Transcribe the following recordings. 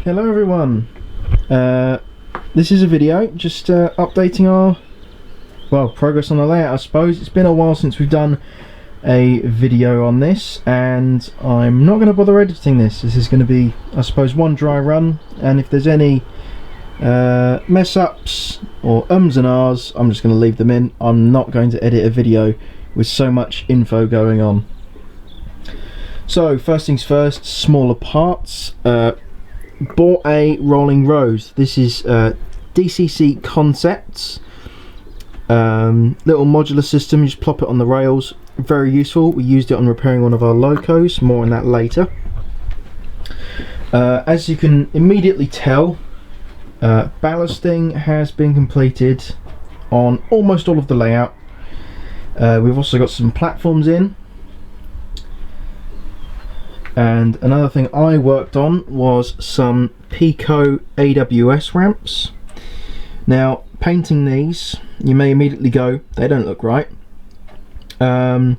Hello everyone, this is a video just updating our progress on the layout. I suppose it's been a while since we've done a video on this, and I'm not going to bother editing this. This is going to be, I suppose, one dry run, and if there's any mess ups or ums and ahs, I'm just going to leave them in. I'm not going to edit a video with so much info going on. So first things first, smaller parts. Bought a rolling rose. This is DCC Concepts, little modular system. You just plop it on the rails. Very useful. We used it on repairing one of our locos. More on that later. As you can immediately tell, ballasting has been completed on almost all of the layout. We've also got some platforms in. And another thing I worked on was some Pico AWS ramps. Now, painting these, you may immediately go, they don't look right. And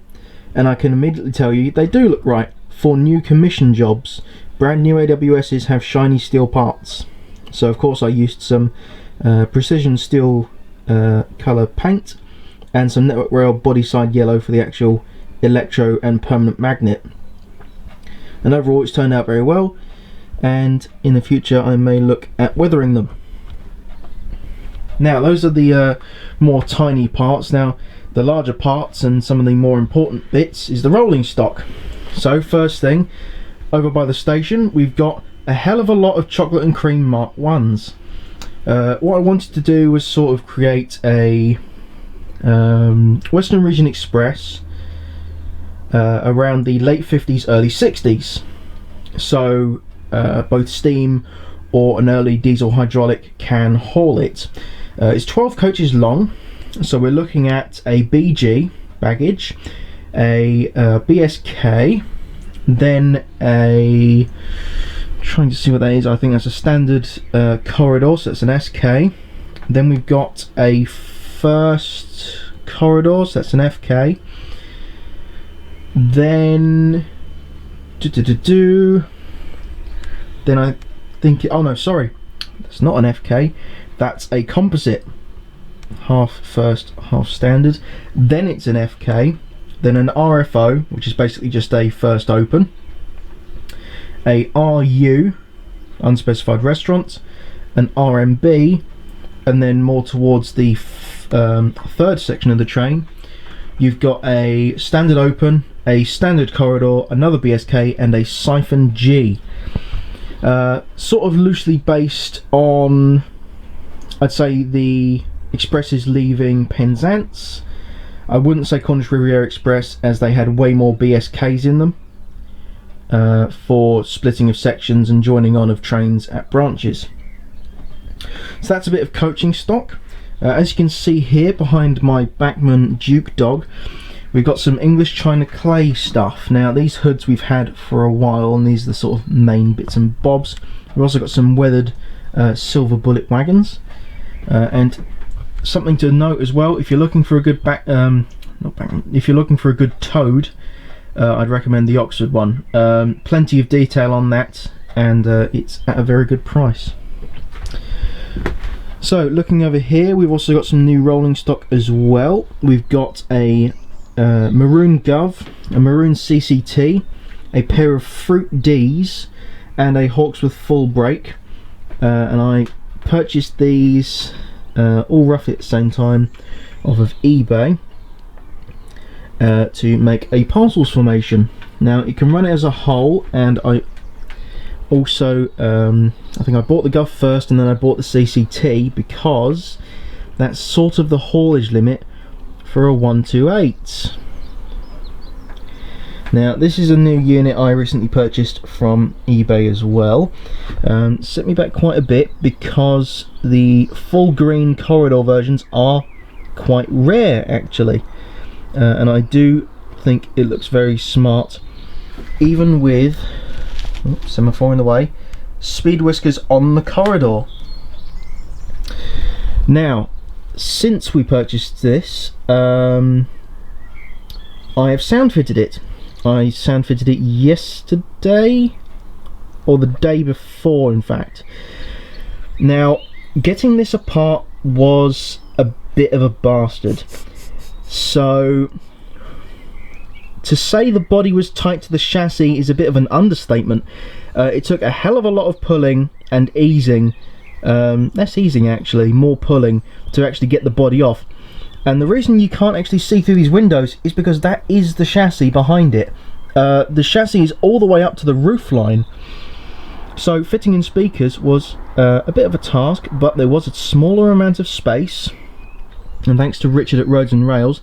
I can immediately tell you, they do look right for new commission jobs. Brand new AWSs have shiny steel parts. So of course I used some precision steel colour paint and some network rail body side yellow for the actual electro and permanent magnet. And overall it's turned out very well, and in the future I may look at weathering them. Now those are the more tiny parts. Now the larger parts and some of the more important bits is the rolling stock. So first thing, over by the station we've got a hell of a lot of chocolate and cream Mark 1s. What I wanted to do was sort of create a Western Region Express around the late 50s, early 60s. So both steam or an early diesel hydraulic can haul it. It's 12 coaches long, so we're looking at a BG baggage, a BSK, then a, trying to see what that is, I think that's a standard corridor, so it's an SK. Then we've got a first corridor, so that's an FK. Then then I think, oh no, sorry, that's not an FK, that's a composite, half first, half standard. Then it's an FK, then an RFO, which is basically just a first open, a RU, unspecified restaurant, an RMB, and then more towards the third section of the train you've got a standard open, a standard corridor, another BSK, and a siphon G. Sort of loosely based on, I'd say, the expresses leaving Penzance. I wouldn't say Cornish Riviera Express, as they had way more BSKs in them for splitting of sections and joining on of trains at branches. So that's a bit of coaching stock. As you can see here behind my Bachmann Duke dog, we've got some English China clay stuff. Now these hoods we've had for a while, and these are the sort of main bits and bobs. We've also got some weathered silver bullet wagons, and something to note as well, if you're looking for a good if you're looking for a good toad, I'd recommend the Oxford one. Plenty of detail on that, and it's at a very good price. So looking over here, we've also got some new rolling stock as well. We've got a maroon Gov, a maroon CCT, a pair of Fruit Ds, and a Hawksworth full brake. And I purchased these all roughly at the same time off of eBay to make a parcels formation. Now you can run it as a whole, and I also I think I bought the Gov first and then I bought the CCT because that's sort of the haulage limit for a 128. Now this is a new unit I recently purchased from eBay as well. Set me back quite a bit because the full green corridor versions are quite rare actually, and I do think it looks very smart, even with semaphore in the way, speed whiskers on the corridor. Now since we purchased this, I have sound fitted it. I sound fitted it yesterday or the day before, in fact. Now, getting this apart was a bit of a bastard. So, to say the body was tight to the chassis is a bit of an understatement. It took a hell of a lot of pulling and easing, less easing actually, more pulling, to actually get the body off. And the reason you can't actually see through these windows is because that is the chassis behind it. The chassis is all the way up to the roof line. So fitting in speakers was a bit of a task, but there was a smaller amount of space, and thanks to Richard at Roads and Rails,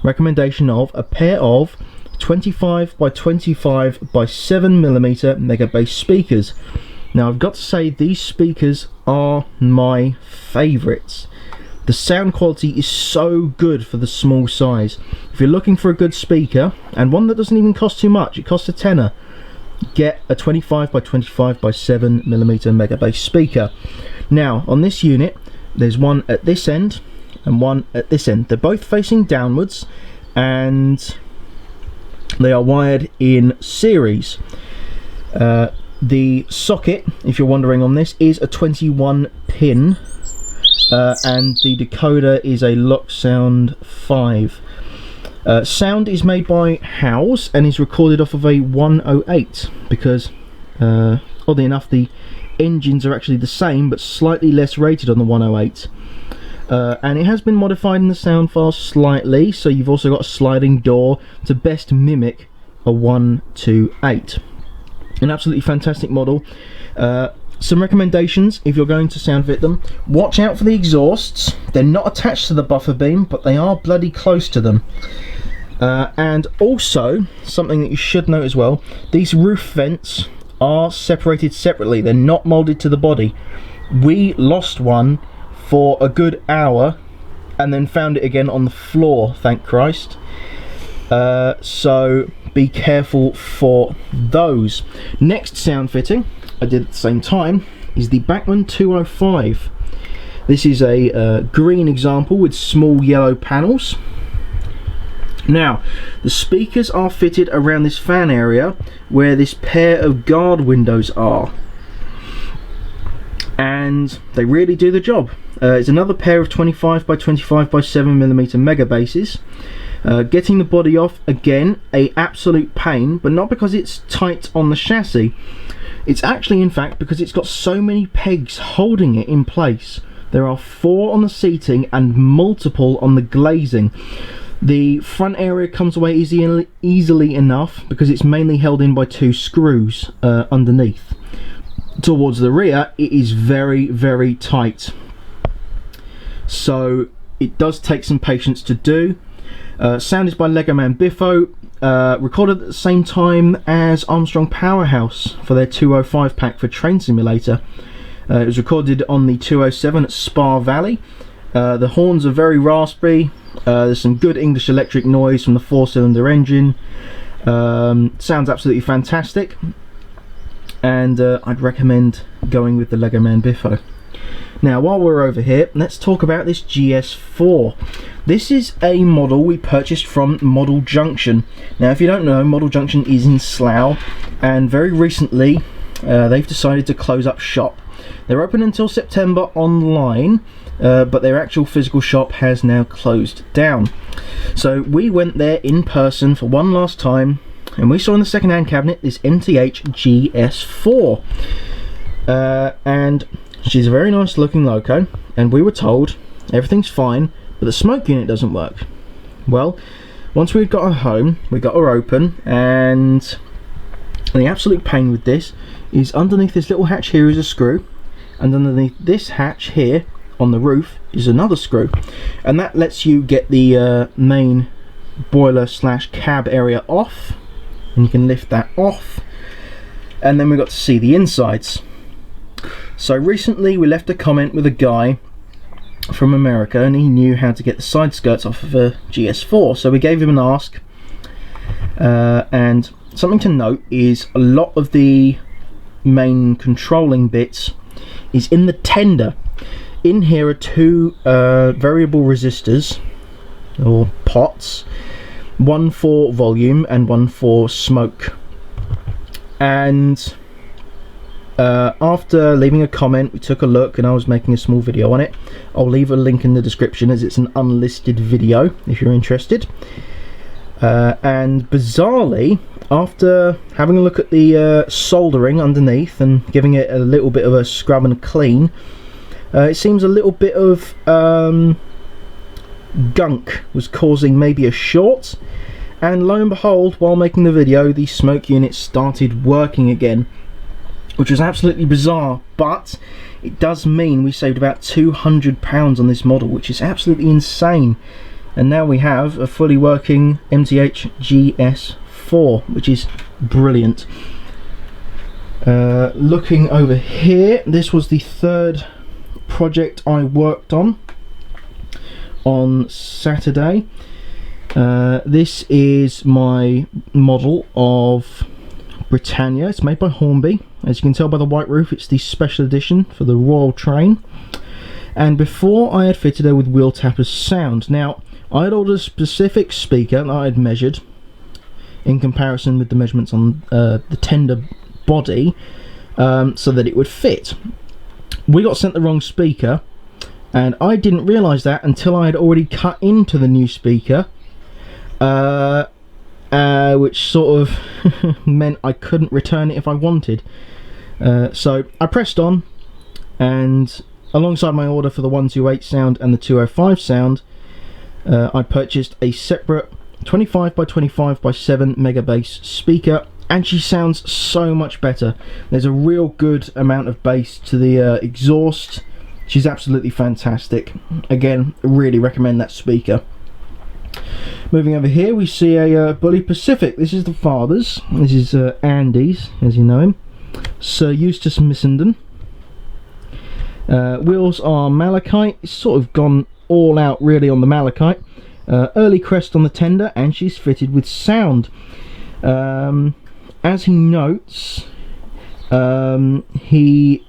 recommendation of a pair of 25 by 25 by 7mm mega bass speakers. Now I've got to say, these speakers are my favourites. The sound quality is so good for the small size. If you're looking for a good speaker, and one that doesn't even cost too much, it costs a tenner, get a 25 by 25 by 7mm mega bass speaker. Now on this unit there's one at this end and one at this end. They're both facing downwards and they are wired in series. The socket, if you're wondering on this, is a 21 pin and the decoder is a Locksound 5. Sound is made by Howes and is recorded off of a 108 because, oddly enough, the engines are actually the same but slightly less rated on the 108. And it has been modified in the sound file slightly, so you've also got a sliding door to best mimic a 128. An absolutely fantastic model. Some recommendations if you're going to sound fit them: watch out for the exhausts. They're not attached to the buffer beam, but they are bloody close to them. And also, something that you should note as well, these roof vents are separated separately. They're not molded to the body. We lost one for a good hour and then found it again on the floor, thank Christ. So be careful for those. Next sound fitting I did at the same time is the Bachmann 205. This is a green example with small yellow panels. Now the speakers are fitted around this fan area where this pair of guard windows are, and they really do the job. It's another pair of 25 by 25 by 7mm mega basses. Getting the body off, again, a absolute pain, but not because it's tight on the chassis. It's actually, in fact, because it's got so many pegs holding it in place. There are 4 on the seating and multiple on the glazing. The front area comes away easily enough because it's mainly held in by 2 screws underneath. Towards the rear, it is very, very tight. So it does take some patience to do. Sound is by Lego Man Biffo, recorded at the same time as Armstrong Powerhouse for their 205 pack for Train Simulator. It was recorded on the 207 at Spa Valley. The horns are very raspy. There's some good English electric noise from the 4-cylinder engine. Sounds absolutely fantastic, and I'd recommend going with the Lego Man Biffo. Now while we're over here, let's talk about this GS4. This is a model we purchased from Model Junction. Now if you don't know, Model Junction is in Slough, and very recently they've decided to close up shop. They're open until September online, but their actual physical shop has now closed down. So we went there in person for one last time, and we saw in the second-hand cabinet this MTH GS4. And she's a very nice looking loco, and we were told everything's fine, but the smoke unit doesn't work. Well, once we'd got her home, we got her open, and the absolute pain with this is underneath this little hatch here is a screw, and underneath this hatch here on the roof is another screw, and that lets you get the main boiler slash cab area off, and you can lift that off, and then we got to see the insides. So recently we left a comment with a guy from America, and he knew how to get the side skirts off of a GS4, so we gave him an ask. And something to note is a lot of the main controlling bits is in the tender. In here are 2 variable resistors or pots, one for volume and one for smoke, and after leaving a comment, we took a look and I was making a small video on it. I'll leave a link in the description as it's an unlisted video if you're interested. And bizarrely, after having a look at the soldering underneath and giving it a little bit of a scrub and a clean, it seems a little bit of gunk was causing maybe a short, and lo and behold, while making the video, the smoke unit started working again, which was absolutely bizarre. But it does mean we saved about £200 on this model, which is absolutely insane. And now we have a fully working MTH GS4, which is brilliant. Looking over here, this was the third project I worked on Saturday. This is my model of Britannia. It's made by Hornby. As you can tell by the white roof, it's the special edition for the Royal Train. And before, I had fitted her with wheel tappers sound. Now, I had ordered a specific speaker that I had measured in comparison with the measurements on the tender body, so that it would fit. We got sent the wrong speaker, and I didn't realise that until I had already cut into the new speaker, which sort of meant I couldn't return it if I wanted. So I pressed on, and alongside my order for the 128 sound and the 205 sound, I purchased a separate 25 by 25 by 7 mega bass speaker, and she sounds so much better. There's a real good amount of bass to the exhaust. She's absolutely fantastic. Again, really recommend that speaker. Moving over here, we see a Bully Pacific. This is the father's. This is Andy's, as you know him. Sir Eustace Missenden. Wheels are malachite. It's sort of gone all out really on the malachite. Early crest on the tender, and she's fitted with sound. As he notes, he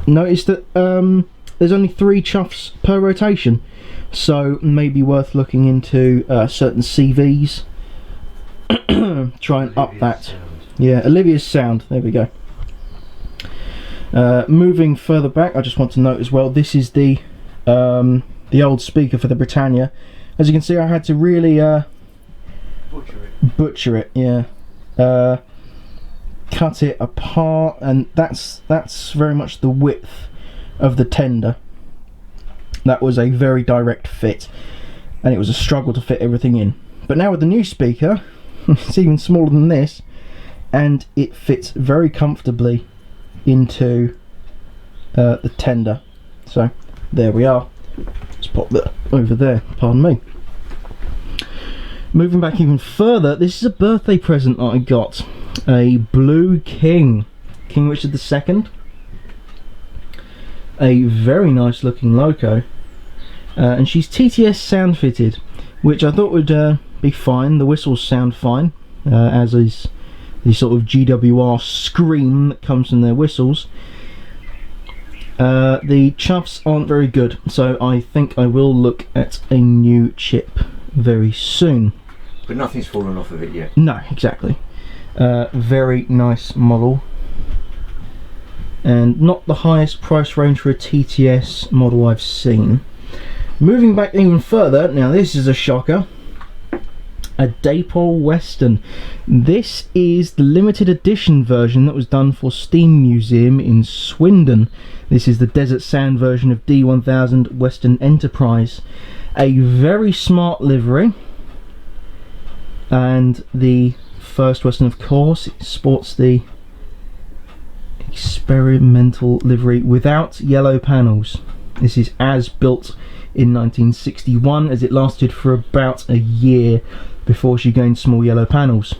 noticed that there's only 3 chuffs per rotation, so maybe worth looking into certain CVs. Try and up that sound. Yeah, Olivia's sound, there we go. Moving further back, I just want to note as well, this is the old speaker for the Britannia. As you can see, I had to really butcher it, yeah. Cut it apart, and that's very much the width of the tender. That was a very direct fit, and it was a struggle to fit everything in. But now with the new speaker, it's even smaller than this, and it fits very comfortably into the tender. So there we are. Let's pop that over there, pardon me. Moving back even further, this is a birthday present that I got. A Blue King Richard II. A very nice looking loco. And she's TTS sound fitted, which I thought would be fine. The whistles sound fine, as is the sort of GWR scream that comes from their whistles. The chuffs aren't very good, so I think I will look at a new chip very soon. But nothing's fallen off of it yet. No, exactly. Very nice model, and not the highest price range for a TTS model I've seen. Moving back even further, now this is a shocker. A Dapol Western. This is the limited edition version that was done for Steam Museum in Swindon. This is the Desert Sand version of D1000 Western Enterprise. A very smart livery, and the first Western, of course, it sports the experimental livery without yellow panels. This is as built in 1961, as it lasted for about a year before she gained small yellow panels.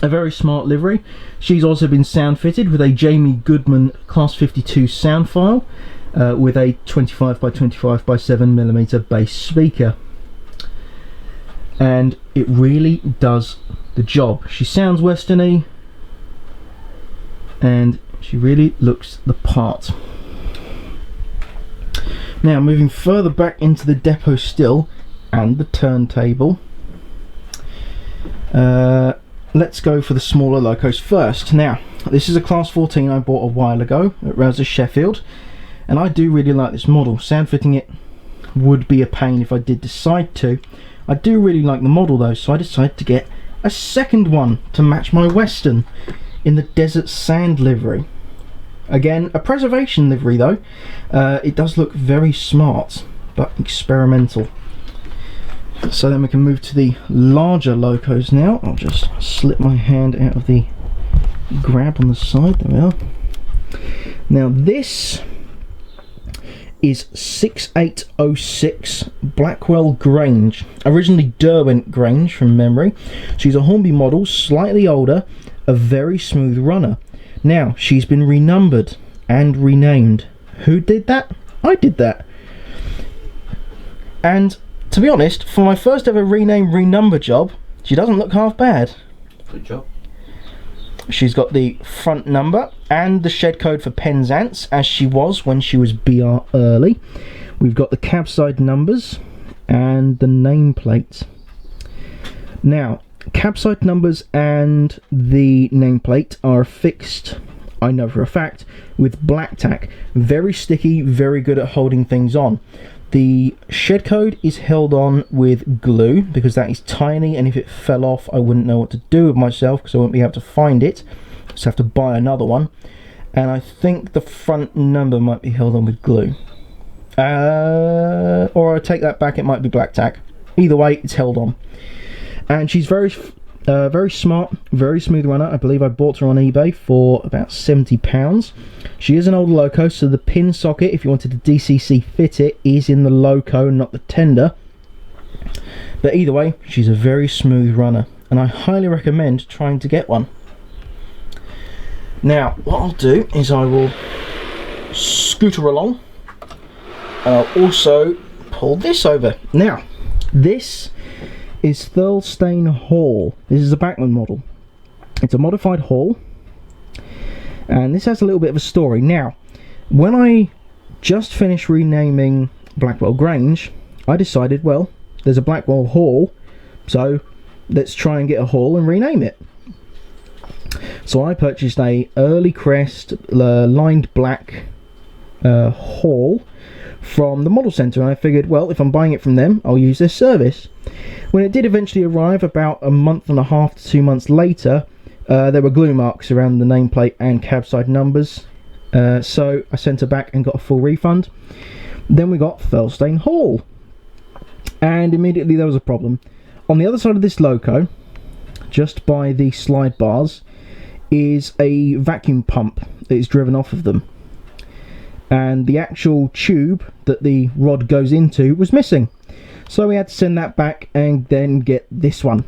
A very smart livery. She's also been sound fitted with a Jamie Goodman Class 52 sound file, with a 25 by 25 by 7mm bass speaker, and it really does the job. She sounds westerny, and she really looks the part. Now moving further back into the depot still, and the turntable, let's go for the smaller locos first. Now, this is a Class 14 I bought a while ago at Rouse Sheffield, and I do really like this model. Sound fitting it would be a pain if I did decide to. I do really like the model though, so I decided to get a second one to match my Western in the Desert Sand livery. Again, a preservation livery though. It does look very smart, but experimental. So then we can move to the larger locos now. I'll just slip my hand out of the grab on the side. There we are. Now this is 6806 Blackwell Grange. Originally Derwent Grange from memory. She's a Hornby model, slightly older, a very smooth runner. Now she's been renumbered and renamed. Who did that? I did that. And to be honest, for my first ever renumber job, she doesn't look half bad. Good job. She's got the front number and the shed code for Penzance, as she was when she was BR early. We've got the cab side numbers and the nameplate. Now, cab side numbers and the nameplate are fixed, I know for a fact, with black tack. Very sticky, very good at holding things on. The shed code is held on with glue because that is tiny, and if it fell off I wouldn't know what to do with myself because I wouldn't be able to find it, so I have to buy another one. And I think the front number might be held on with glue, or I take that back, it might be black tack. Either way, it's held on. And she's very smart, very smooth runner. I believe I bought her on eBay for about £70. She is an older loco, so the pin socket, if you wanted to DCC fit it, is in the loco, not the tender. But either way, she's a very smooth runner, and I highly recommend trying to get one. Now, what I'll do is I will scooter along, and I'll also pull this over. Now, this is Thurlestane Hall. This is a Bachmann model. It's a modified Hall, and this has a little bit of a story. Now, when I just finished renaming Blackwell Grange, I decided, well, there's a Blackwell Hall, so let's try and get a Hall and rename it. So I purchased a early crest lined black Hall from the model centre, and I figured, well, if I'm buying it from them, I'll use their service. When it did eventually arrive, about a month and a half to 2 months later, there were glue marks around the nameplate and cab side numbers, so I sent her back and got a full refund. Then we got Thurlestane Hall, and immediately there was a problem. On the other side of this loco, just by the slide bars, is a vacuum pump that is driven off of them, and the actual tube that the rod goes into was missing. So we had to send that back and then get this one,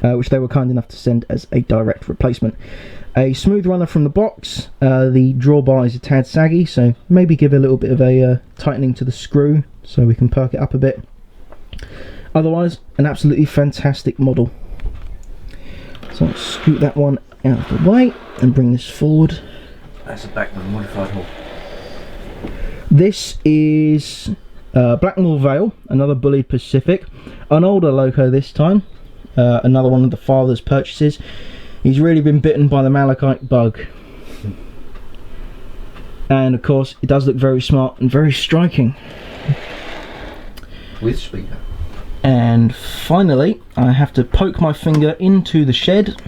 which they were kind enough to send as a direct replacement. A smooth runner from the box. The drawbar is a tad saggy, so maybe give a little bit of a tightening to the screw so we can perk it up a bit. Otherwise, an absolutely fantastic model. So I'll scoot that one out of the way and bring this forward. That's a Bachmann modified Hall. This is Blackmore Vale, another Bullied Pacific, an older loco this time, another one of the father's purchases. He's really been bitten by the malachite bug, and of course it does look very smart and very striking. With speaker. And finally, I have to poke my finger into the shed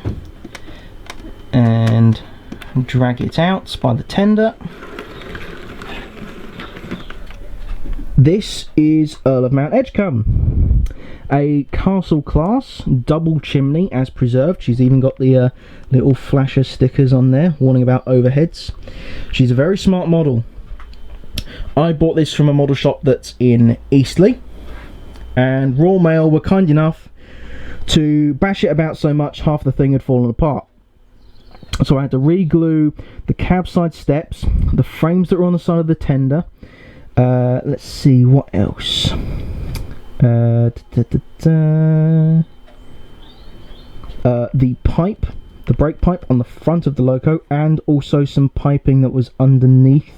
and drag it out by the tender. This is Earl of Mount Edgecombe, a castle class, double chimney as preserved. She's even got the little flasher stickers on there warning about overheads. She's a very smart model. I bought this from a model shop that's in Eastleigh, and Royal Mail were kind enough to bash it about so much half the thing had fallen apart. So I had to re-glue the cab side steps, the frames that were on the side of the tender. Let's see what else. The pipe, the brake pipe on the front of the loco, and also some piping that was underneath,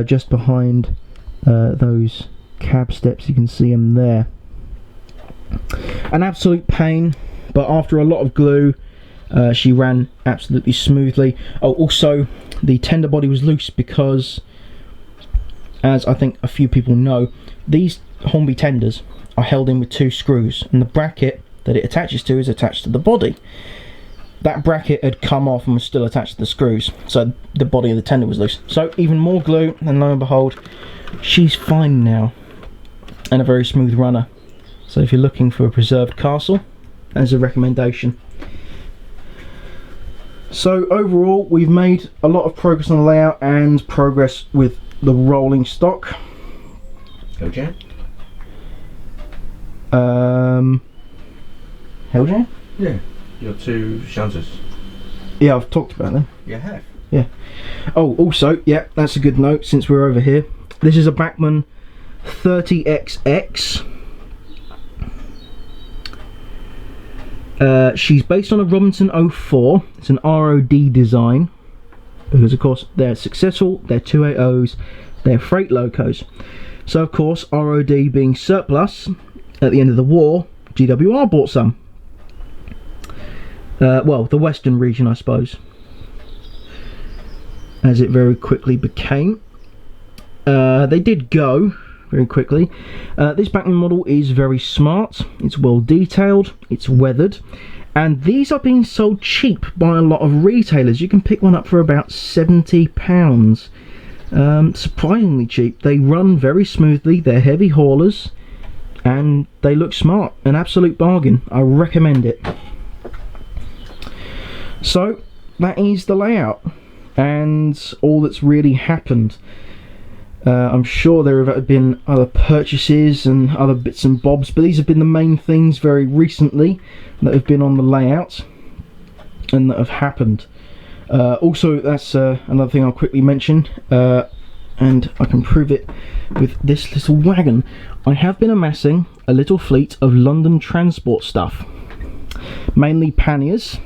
just behind those cab steps. You can see them there. An absolute pain. but after a lot of glue, she ran absolutely smoothly. Oh, also the tender body was loose because, as I think a few people know, these Hornby tenders are held in with 2 screws, and the bracket that it attaches to is attached to the body. That bracket had come off and was still attached to the screws, so the body of the tender was loose. So even more glue, and lo and behold, she's fine now, and a very smooth runner. So if you're looking for a preserved castle, as a recommendation. So overall, we've made a lot of progress on the layout and progress with the rolling stock. Hell jam? Hell jam? Yeah. Your 2 shunters. Yeah, I've talked about them. You have? Yeah. Oh, also, yeah, that's a good note since we're over here. This is a Bachmann 30XX. She's based on a Robinson 04. It's an ROD design because, of course, they're successful, they're 280s, they're freight locos. So, of course, ROD being surplus at the end of the war, GWR bought some. Well, the western region, I suppose, as it very quickly became. They did go very quickly. This Bachmann model is very smart, it's well detailed, it's weathered, and these are being sold cheap by a lot of retailers. You can pick one up for about £70. Surprisingly cheap. They run very smoothly, they're heavy haulers, and they look smart. An absolute bargain. I recommend it. So that is the layout and all that's really happened. I'm sure there have been other purchases and other bits and bobs, but these have been the main things very recently that have been on the layout and that have happened. Also, that's another thing I'll quickly mention, and I can prove it with this little wagon. I have been amassing a little fleet of London transport stuff, mainly panniers.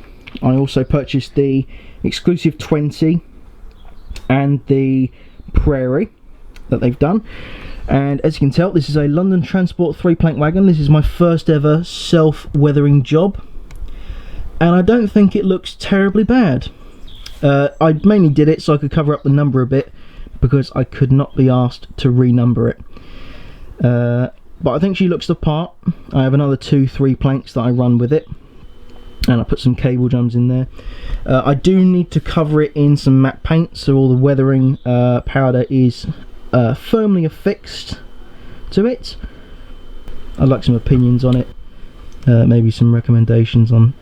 I also purchased the exclusive 20 and the Prairie that they've done, and as you can tell, this is a London Transport 3-plank wagon. This is my first ever self-weathering job, and I don't think it looks terribly bad. I mainly did it so I could cover up the number a bit because I could not be asked to renumber it, but I think she looks the part. I have another 2 3-planks that I run with it, and I put some cable jumps in there. I do need to cover it in some matte paint so all the weathering powder is firmly affixed to it. I'd like some opinions on it, maybe some recommendations on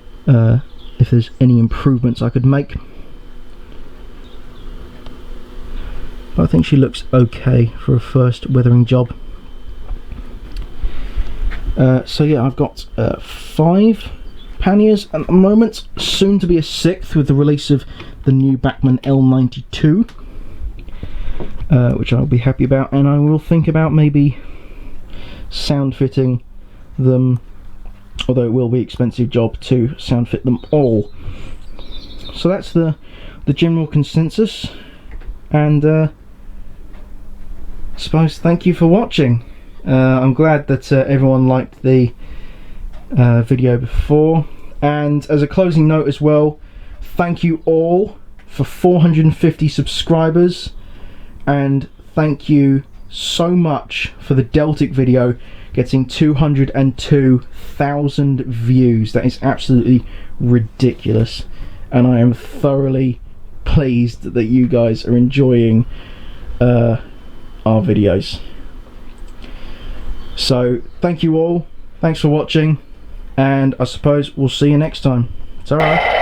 if there's any improvements I could make. But I think she looks okay for a first weathering job. So yeah, I've got 5 panniers at the moment, soon to be a 6th with the release of the new Bachmann L92, which I'll be happy about, and I will think about maybe sound fitting them, although it will be an expensive job to sound fit them all. So that's the general consensus, and I suppose thank you for watching. I'm glad that everyone liked the video before, and as a closing note as well, thank you all for 450 subscribers, and thank you so much for the Deltic video getting 202,000 views. That is absolutely ridiculous, and I am thoroughly pleased that you guys are enjoying our videos. So thank you all, thanks for watching, and I suppose we'll see you next time. Ta-ra.